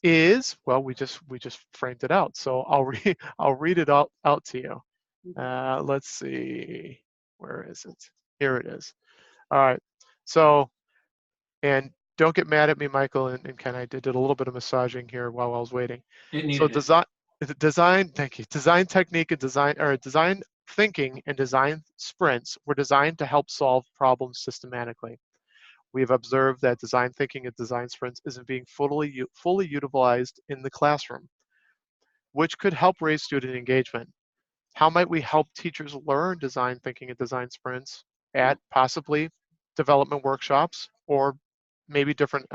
Is, well, we just framed it out, so I'll read it out to you. Let's see, where is it? Here it is. All right. So, and don't get mad at me, Michael and Ken. I did a little bit of massaging here while I was waiting. It So needed it. thank you. Design technique and design thinking and design sprints were designed to help solve problems systematically. We have observed that design thinking and design sprints isn't being fully utilized in the classroom, which could help raise student engagement. How might we help teachers learn design thinking and design sprints at possibly development workshops or maybe different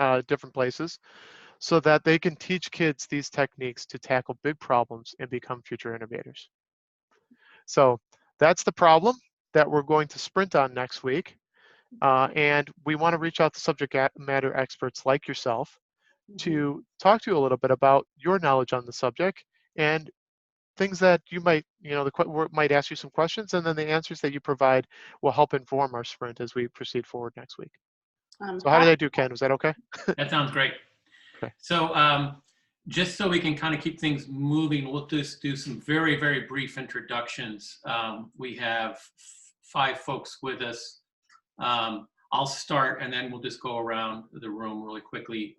places, so that they can teach kids these techniques to tackle big problems and become future innovators? So that's the problem that we're going to sprint on next week. And we want to reach out to subject matter experts like yourself to talk to you a little bit about your knowledge on the subject and things that you might, might ask you some questions, and then the answers that you provide will help inform our sprint as we proceed forward next week. So how did I do, Ken? Was that okay? That sounds great. Okay. So just so we can kind of keep things moving, we'll just do some very, very brief introductions. We have 5 folks with us. I'll start and then we'll just go around the room really quickly.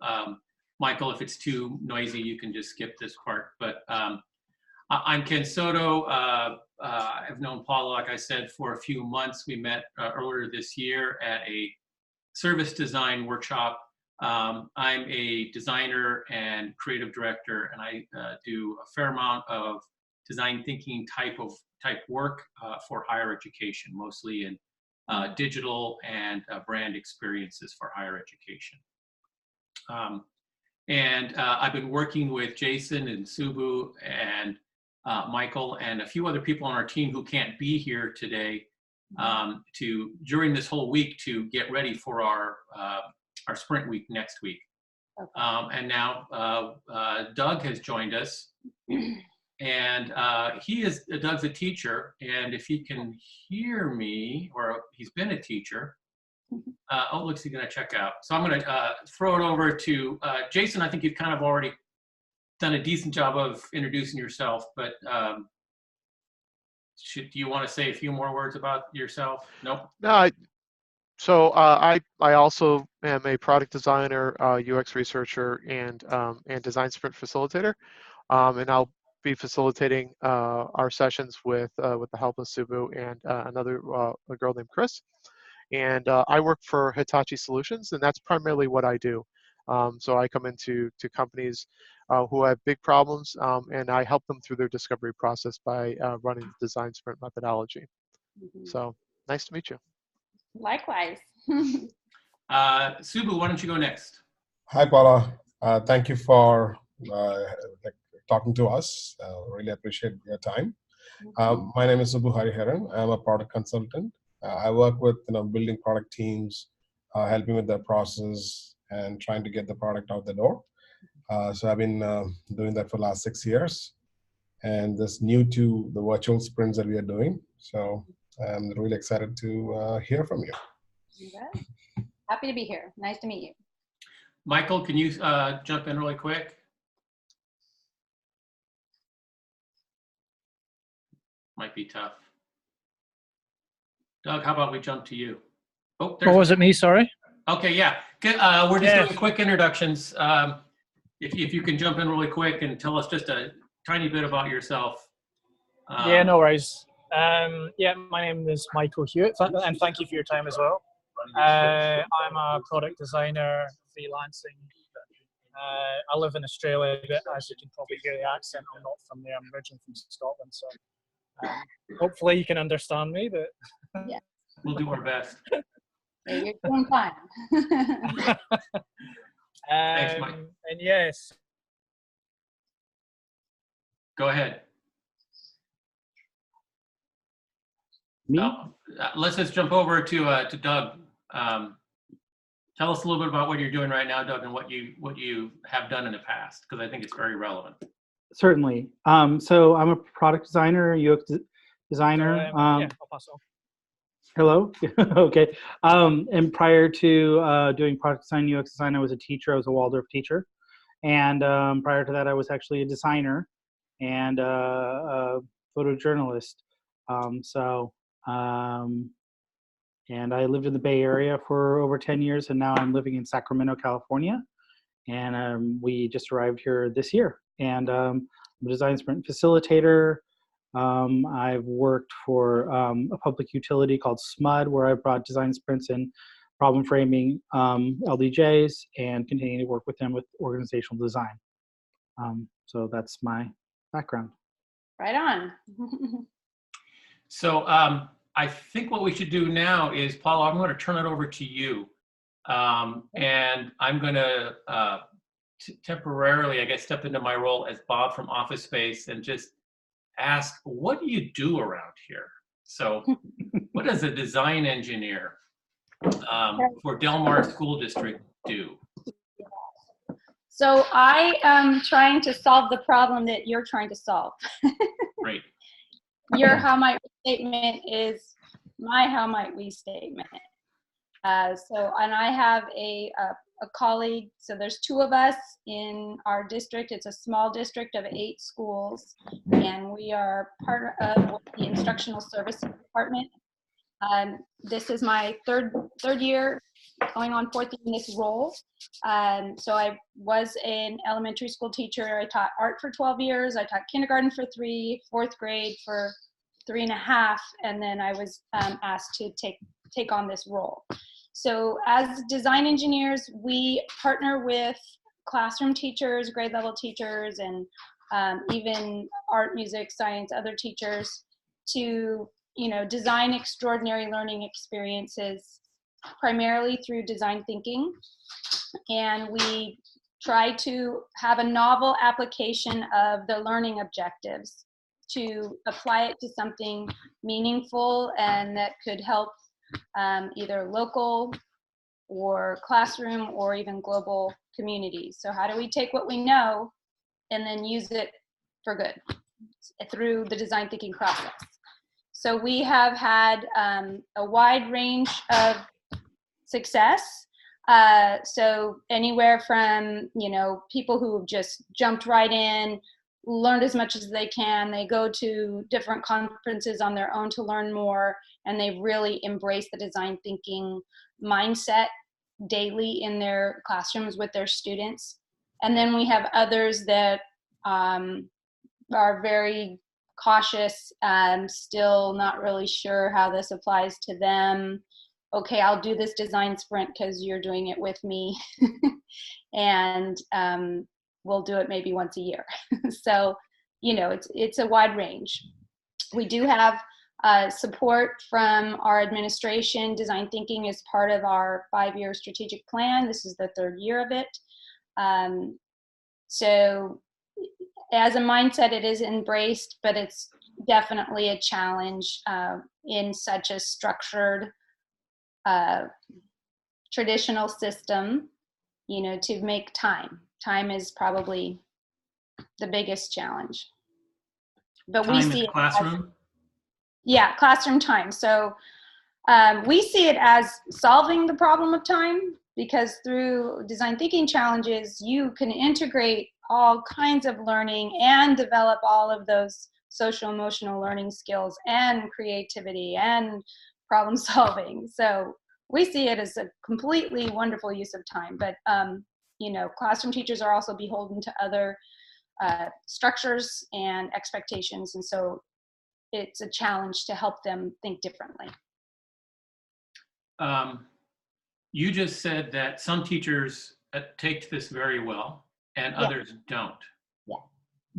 Michael, if it's too noisy, you can just skip this part. But I'm Ken Soto. I've known Paula, like I said, for a few months. We met earlier this year at a service design workshop. I'm a designer and creative director, and I do a fair amount of design thinking type work for higher education, mostly in digital and brand experiences for higher education. I've been working with Jason and Subbu and Michael and a few other people on our team who can't be here today during this whole week to get ready for our sprint week next week. Okay. And now Doug has joined us, and Doug's a teacher, and if he can hear me, or he's been a teacher. Oh, looks he's gonna check out. So I'm gonna throw it over to Jason. I think you've kind of already done a decent job of introducing yourself, but do you want to say a few more words about yourself? Nope. No. So I also am a product designer, UX researcher, and design sprint facilitator, and I'll be facilitating our sessions with the help of Subbu and another a girl named Chris. And I work for Hitachi Solutions, and that's primarily what I do. So I come into companies who have big problems, and I help them through their discovery process by running the design sprint methodology. So nice to meet you. Likewise. Subbu, why don't you go next? Hi, Paula. Thank you for talking to us. Really appreciate your time. My name is Subbu Hariharan. I'm a product consultant. I work with building product teams, helping with their process and trying to get the product out the door. So I've been doing that for the last 6 years, and this new to the virtual sprints that we are doing. So I'm really excited to hear from you. Okay. Happy to be here. Nice to meet you. Michael, can you jump in really quick? Might be tough. Doug, how about we jump to you? Oh, or was it me? Sorry. Okay, yeah. We're just doing quick introductions. If you can jump in really quick and tell us just a tiny bit about yourself. Yeah, no worries. Yeah, my name is Michael Hewitt, and thank you for your time as well. I'm a product designer, freelancing. I live in Australia, but as you can probably hear the accent, I'm not from there. I'm originally from Scotland, so hopefully you can understand me. But yeah, we'll do our best. Yeah, you're doing fine. Thanks, Mike. And yes. Go ahead. Me? Let's just jump over to Doug. Tell us a little bit about what you're doing right now, Doug, and what you have done in the past, because I think it's very relevant. Certainly. So I'm a product designer, UX designer. Yeah, I'll pass on. Hello. Okay. And prior to doing product design, UX design, I was a teacher. I was a Waldorf teacher. And prior to that, I was actually a designer and a photojournalist. So, and I lived in the Bay Area for over 10 years, and now I'm living in Sacramento, California. And we just arrived here this year. And I'm a design sprint facilitator. I've worked for a public utility called SMUD, where I brought design sprints and problem framing LDJs, and continue to work with them with organizational design. So that's my background. Right on. So I think what we should do now is, Paula, I'm going to turn it over to you. And I'm going to temporarily, I guess, step into my role as Bob from Office Space and just ask, what do you do around here? So what does a design engineer for Del Mar School District do? So I am trying to solve the problem that you're trying to solve. Great. Your how might we statement is my how might we statement. And I have a colleague, so there's 2 of us in our district. It's a small district of 8 schools, and we are part of the instructional services department. This is my third year, going on 4th year in this role. So I was an elementary school teacher. I taught art for 12 years. I taught kindergarten for 3, 4th grade for 3.5, and then I was asked to take on this role. So as design engineers, we partner with classroom teachers, grade level teachers, and even art, music, science, other teachers to, design extraordinary learning experiences, primarily through design thinking. And we try to have a novel application of the learning objectives to apply it to something meaningful and that could help either local or classroom or even global communities. So how do we take what we know and then use it for good through the design thinking process? So we have had a wide range of success. So anywhere from, people who just jumped right in, learned as much as they can. They go to different conferences on their own to learn more, and they really embrace the design thinking mindset daily in their classrooms with their students. And then we have others that are very cautious, still not really sure how this applies to them. Okay, I'll do this design sprint because you're doing it with me. And we'll do it maybe once a year. So, it's a wide range. We do have support from our administration. Design thinking is part of our 5-year strategic plan. This is the 3rd year of it. So as a mindset, it is embraced, but it's definitely a challenge in such a structured, traditional system, to make time. Time is probably the biggest challenge. But Time we in see the classroom? classroom time. So we see it as solving the problem of time, because through design thinking challenges, you can integrate all kinds of learning and develop all of those social emotional learning skills and creativity and problem solving. So we see it as a completely wonderful use of time. But classroom teachers are also beholden to other structures and expectations, and so it's a challenge to help them think differently. You just said that some teachers take this very well and others don't. Yeah.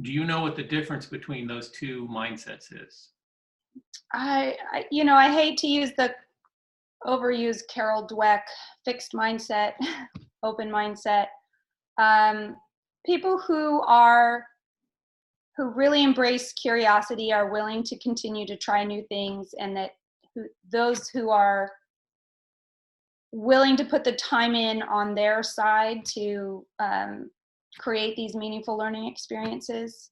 Do you know what the difference between those 2 mindsets is? I hate to use the overused Carol Dweck fixed mindset, open mindset. People who really embrace curiosity are willing to continue to try new things, and those who are willing to put the time in on their side to create these meaningful learning experiences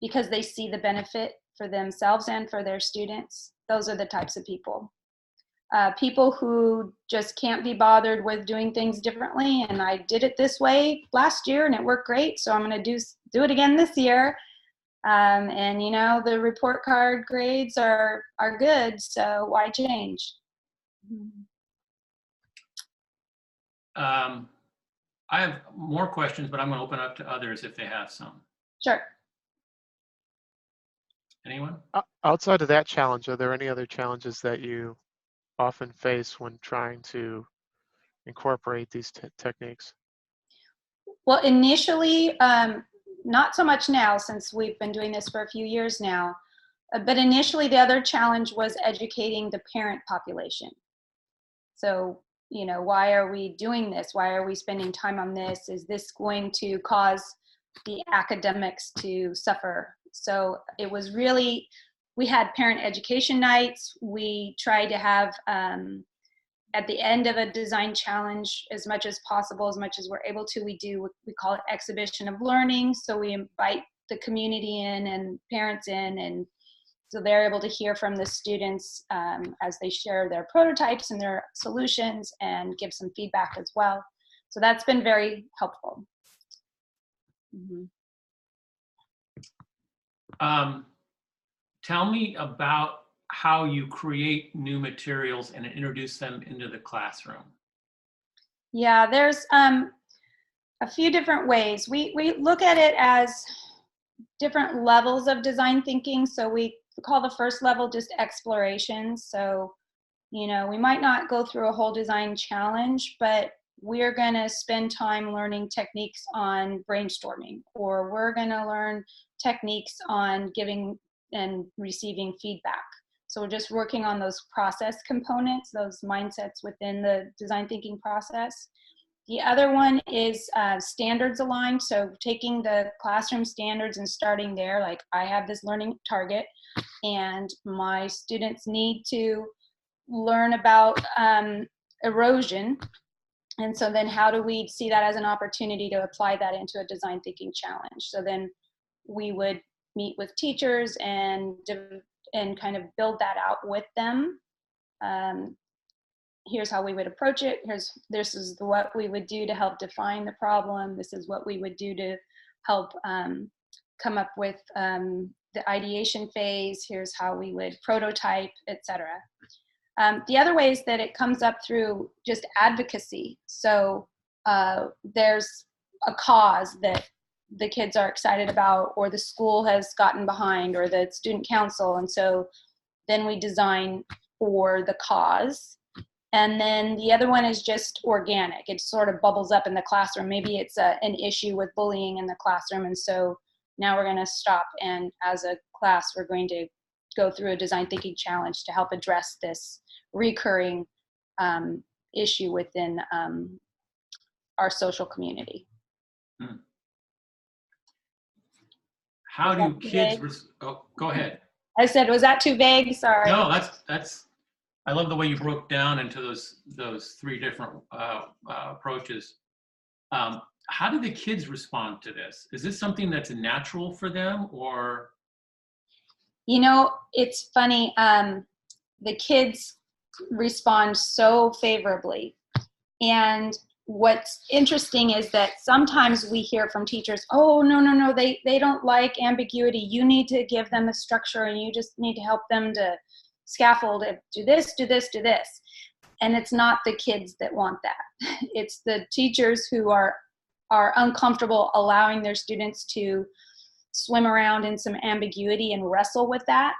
because they see the benefit for themselves and for their students. Those are the types of people. people who just can't be bothered with doing things differently. And I did it this way last year and it worked great. So I'm going to do it again this year. And you know, the report card grades are good. So why change? I have more questions, but I'm going to open up to others if they have some. Sure. Anyone? Outside of that challenge, are there any other challenges that you often face when trying to incorporate these techniques? Well, initially, not so much now since we've been doing this for a few years now, but initially the other challenge was educating the parent population. So, you know, why are we doing this? Why are we spending time on this? Is this going to cause the academics to suffer? So it was really, we had parent education nights. We tried to have, at the end of a design challenge, as much as possible, as much as we're able to, we call it exhibition of learning. So we invite the community in and parents in, and so they're able to hear from the students as they share their prototypes and their solutions and give some feedback as well. So that's been very helpful. Mm-hmm. Tell me about how you create new materials and introduce them into the classroom. Yeah, there's a few different ways. We look at it as different levels of design thinking. So we call the first level just exploration. So, you know, we might not go through a whole design challenge, but we're going to spend time learning techniques on brainstorming, or we're going to learn techniques on giving and receiving feedback. So we're just working on those process components, those mindsets within the design thinking process. The other one is standards aligned. So taking the classroom standards and starting there, like I have this learning target and my students need to learn about erosion. And so then how do we see that as an opportunity to apply that into a design thinking challenge? So then we would meet with teachers and kind of build that out with them. Here's how we would approach it. This is what we would do to help define the problem. This is what we would do to help come up with the ideation phase. Here's how we would prototype, etc. The other way is that it comes up through just advocacy. So there's a cause that the kids are excited about, or the school has gotten behind, or the student council, and so then we design for the cause. And then the other one is just organic. It sort of bubbles up in the classroom. Maybe it's an issue with bullying in the classroom, and so now we're going to stop, and as a class we're going to go through a design thinking challenge to help address this recurring issue within our social community. Hmm. How do kids, oh, go ahead. I said, was that too vague? Sorry. No, that's, I love the way you broke down into those three different approaches. How do the kids respond to this? Is this something that's natural for them, or? You know, it's funny. The kids respond so favorably. And what's interesting is that sometimes we hear from teachers, oh, no, they don't like ambiguity. You need to give them a structure, and you just need to help them to scaffold it. Do this, do this, do this. And it's not the kids that want that. It's the teachers who are uncomfortable allowing their students to swim around in some ambiguity and wrestle with that.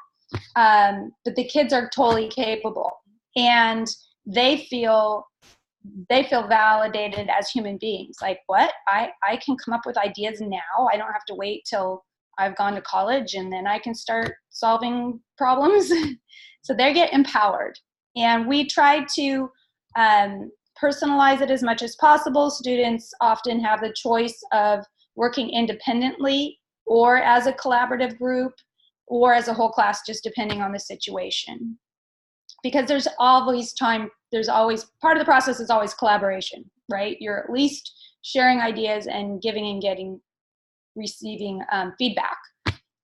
But the kids are totally capable, and they feel validated as human beings. Like, what? I can come up with ideas now. I don't have to wait till I've gone to college and then I can start solving problems. So they get empowered. And we try to personalize it as much as possible. Students often have the choice of working independently or as a collaborative group or as a whole class, just depending on the situation. Because there's always part of the process is always collaboration, right? You're at least sharing ideas and giving and receiving feedback.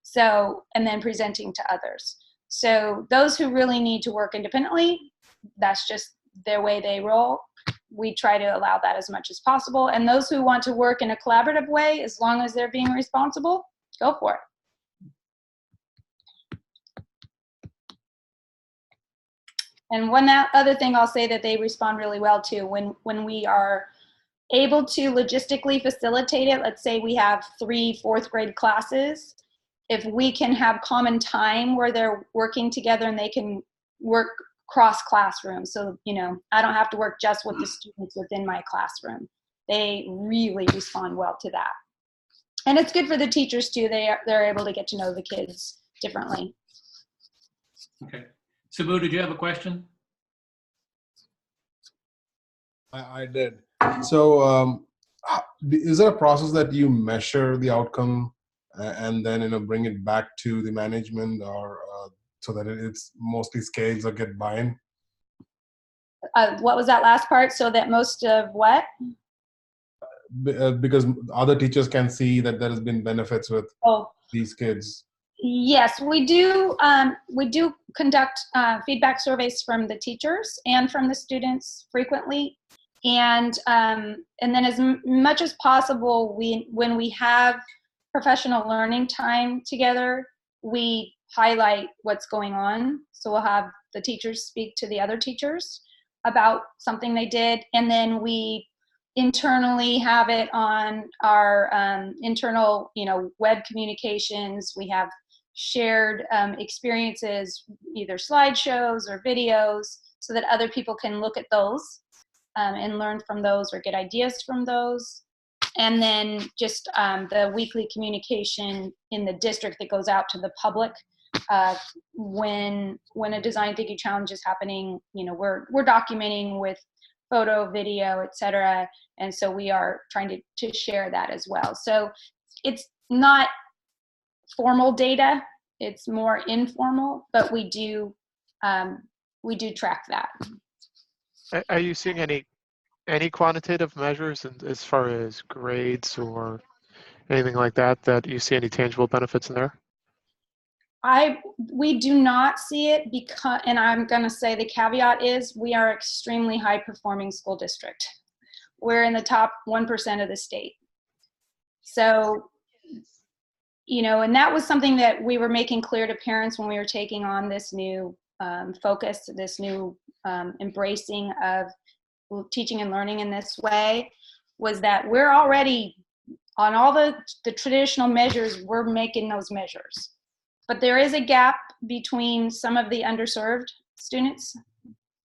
So, and then presenting to others. So those who really need to work independently that's just their way they roll. We try to allow that as much as possible. And those who want to work in a collaborative way, as long as they're being responsible, go for it. And one other thing I'll say that they respond really well to, when we are able to logistically facilitate it, let's say we have 3 4th grade classes, if we can have common time where they're working together and they can work cross classrooms. So, you know, I don't have to work just with the students within my classroom. They really respond well to that. And it's good for the teachers too. They're able to get to know the kids differently. Okay. Sabu, did you have a question? I did. So is there a process that you measure the outcome and then, you know, bring it back to the management, or so that it's mostly scales or get buy-in? What was that last part? So that most of what? Because other teachers can see that there has been benefits with these kids. Yes, we do. We do conduct feedback surveys from the teachers and from the students frequently, and then as much as possible, when we have professional learning time together, we highlight what's going on. So we'll have the teachers speak to the other teachers about something they did, and then we internally have it on our internal, you know, web communications. We have shared experiences, either slideshows or videos, so that other people can look at those and learn from those or get ideas from those. And then just the weekly communication in the district that goes out to the public when a design thinking challenge is happening. You know, we're documenting with photo, video, etc. And so we are trying to share that as well. So it's not formal data, it's more informal, but we do track that. Are you seeing any quantitative measures as far as grades or anything like that you see any tangible benefits in there? We do not see it, because, and I'm going to say the caveat is, we are extremely high performing school district. We're in the top 1% of the state. So, you know, and that was something that we were making clear to parents when we were taking on this new focus, this new embracing of teaching and learning in this way, was that we're already on all the traditional measures, we're making those measures. But there is a gap between some of the underserved students.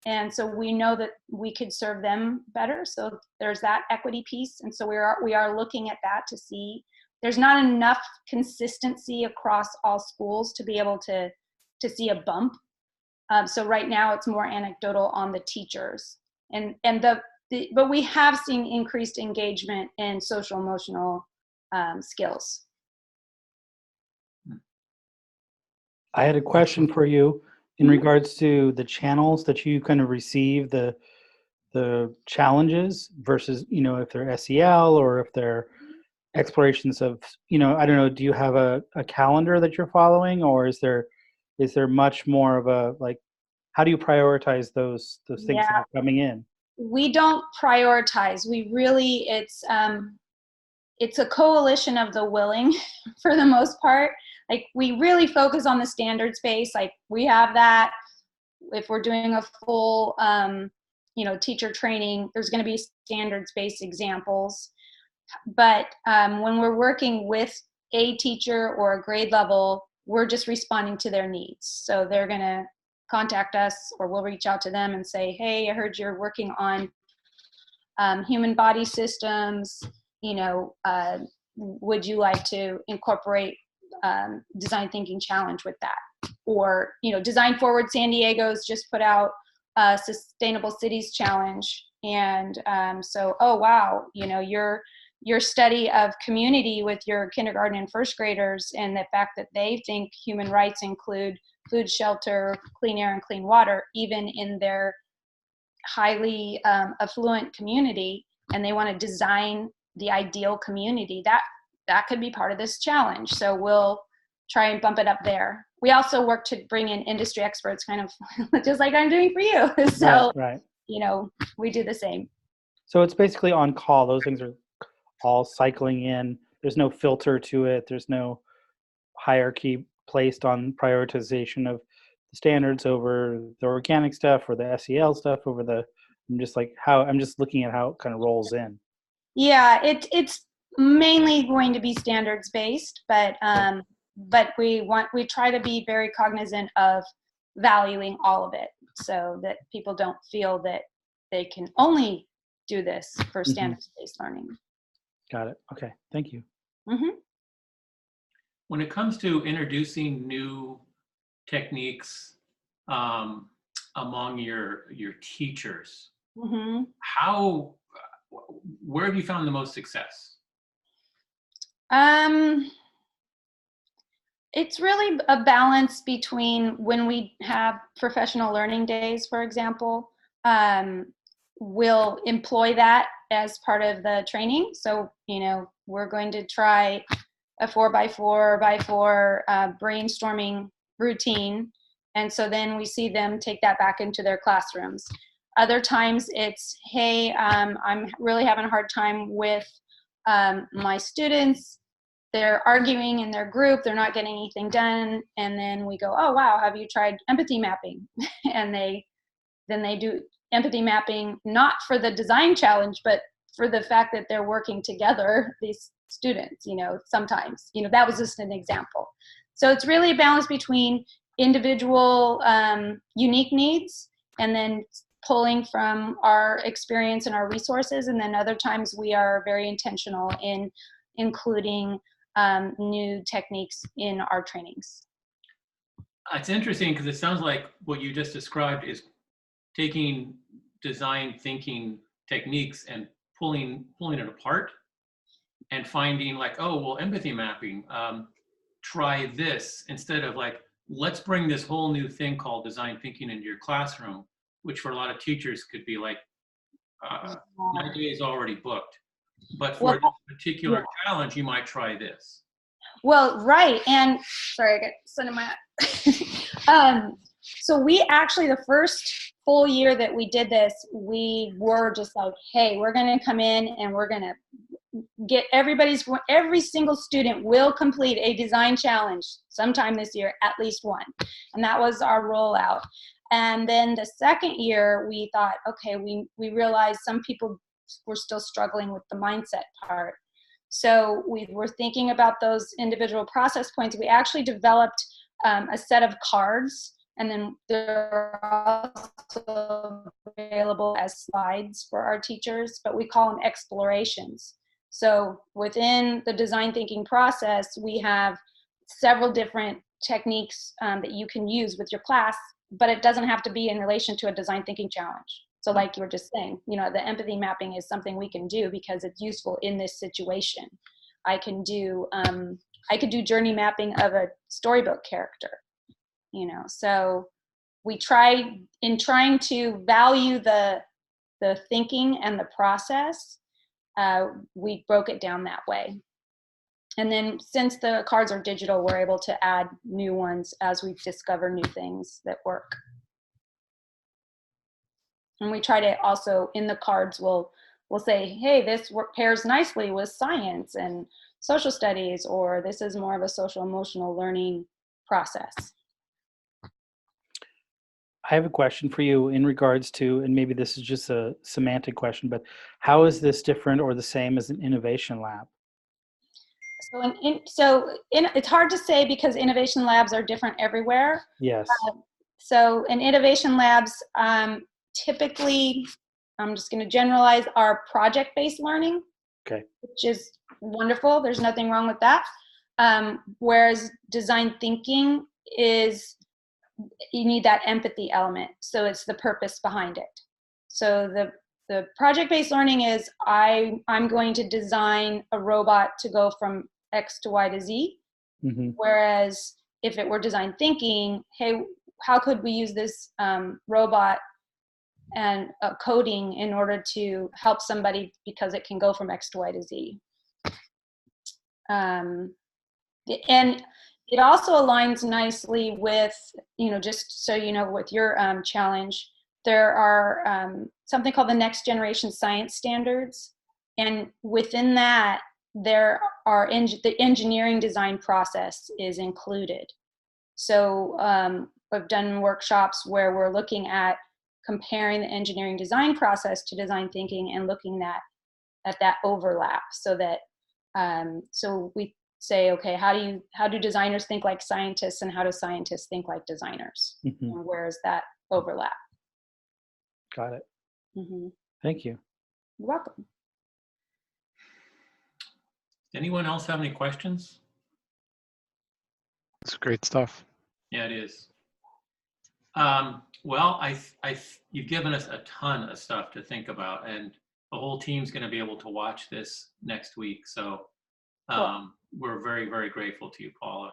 And so we know that we could serve them better. So there's that equity piece. And so we are looking at that to see. There's not enough consistency across all schools to be able to see a bump. So right now it's more anecdotal on the teachers. But we have seen increased engagement in social emotional skills. I had a question for you in regards to the channels that you kind of receive the challenges versus, you know, if they're SEL or if they're explorations of, you know, I don't know, do you have a calendar that you're following, or is there much more of a, like, how do you prioritize those things that are coming in? We don't prioritize. We really, it's a coalition of the willing for the most part. Like, we really focus on the standards base. Like, we have that. If we're doing a full, you know, teacher training, there's going to be standards-based examples. But when we're working with a teacher or a grade level, we're just responding to their needs. So they're going to contact us, or we'll reach out to them and say, hey, I heard you're working on human body systems. You know, would you like to incorporate design thinking challenge with that? Or, you know, Design Forward San Diego's just put out a Sustainable Cities Challenge. And so, oh, wow, you know, your study of community with your kindergarten and first graders, and the fact that they think human rights include food, shelter, clean air, and clean water, even in their highly affluent community, and they want to design the ideal community, that could be part of this challenge. So we'll try and bump it up there. We also work to bring in industry experts, kind of just like I'm doing for you. So, right. you know, we do the same. So it's basically on call. Those things are all cycling in. There's no filter to it. There's no hierarchy placed on prioritization of the standards over the organic stuff or the SEL stuff over the. I'm just looking at how it kind of rolls in. Yeah, it's mainly going to be standards based, but we try to be very cognizant of valuing all of it, so that people don't feel that they can only do this for standards based learning. Got it. Okay, thank you. When it comes to introducing new techniques among your teachers, where have you found the most success? It's really a balance between when we have professional learning days, for example, we'll employ that as part of the training. So, you know, we're going to try a 4x4 brainstorming routine. And so then we see them take that back into their classrooms. Other times it's, hey, I'm really having a hard time with my students. They're arguing in their group, they're not getting anything done. And then we go, oh, wow, have you tried empathy mapping? And then they do empathy mapping, not for the design challenge, but for the fact that they're working together, these students, you know, sometimes, you know, that was just an example. So it's really a balance between individual unique needs and then pulling from our experience and our resources. And then other times we are very intentional in including new techniques in our trainings. It's interesting because it sounds like what you just described is taking design thinking techniques and pulling it apart and finding like, oh, well, empathy mapping, try this, instead of like, let's bring this whole new thing called design thinking into your classroom, which for a lot of teachers could be like 9 days already booked. But for this particular challenge, you might try this. Well, right. And sorry, I got sun in my eye. So we actually, the first full year that we did this, we were just like, hey, we're going to come in and we're going to get every single student will complete a design challenge sometime this year, at least one. And that was our rollout. And then the second year we thought, okay, we realized some people were still struggling with the mindset part. So we were thinking about those individual process points. We actually developed a set of cards, and then they're also available as slides for our teachers, but we call them explorations. So within the design thinking process, we have several different techniques that you can use with your class, but it doesn't have to be in relation to a design thinking challenge. So like you were just saying, you know, the empathy mapping is something we can do because it's useful in this situation. I could do journey mapping of a storybook character, you know. So we trying to value the thinking and the process, we broke it down that way. And then since the cards are digital, we're able to add new ones as we discover new things that work. And we try to also, in the cards, we'll say, hey, this pairs nicely with science and social studies, or this is more of a social emotional learning process. I have a question for you in regards to, and maybe this is just a semantic question, but how is this different or the same as an innovation lab? So it's hard to say because innovation labs are different everywhere. Yes. So in innovation labs, typically, I'm just going to generalize, our project-based learning, okay, which is wonderful. There's nothing wrong with that. Whereas design thinking is, you need that empathy element. So it's the purpose behind it. So the project-based learning is, I'm going to design a robot to go from X to Y to Z. Mm-hmm. Whereas if it were design thinking, hey, how could we use this robot and coding in order to help somebody because it can go from X to Y to Z. And It also aligns nicely with, just so you know, with your challenge, there are something called the Next Generation Science Standards. And within that, there are the engineering design process is included. So I've done workshops where we're looking at comparing the engineering design process to design thinking and looking at that overlap, so that so we say, okay, how do designers think like scientists, and how do scientists think like designers? Mhm. And where is that overlap? Got it. Mm-hmm. Thank you. You're welcome. Anyone else have any questions? It's great stuff. Yeah, it is. Well, you've given us a ton of stuff to think about, and the whole team's going to be able to watch this next week. So Cool. we're very, very grateful to you, Paula.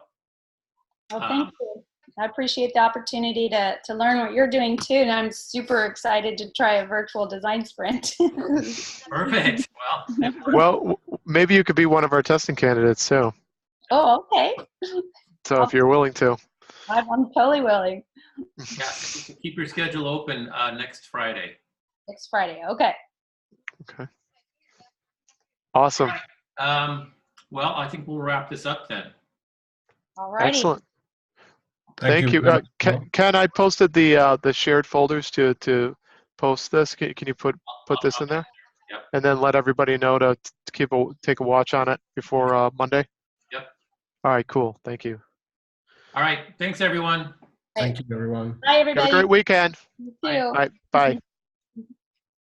Well, thank you. I appreciate the opportunity to learn what you're doing too, and I'm super excited to try a virtual design sprint. Perfect. Well, Well, maybe you could be one of our testing candidates too. Oh, okay. So if you're willing to. I'm totally willing. yeah, keep your schedule open next Friday. Next Friday. Okay. Okay. Awesome. Well, I think we'll wrap this up then. All righty. Excellent. Thank you. Ken, I posted the shared folders to post this. Can you put this in there? Yep. And then let everybody know to take a watch on it before Monday? Yep. All right, cool. Thank you. All right. Thanks, everyone. Thank you, everyone. Bye, everybody. Have a great weekend. You too. Bye. Bye. Bye.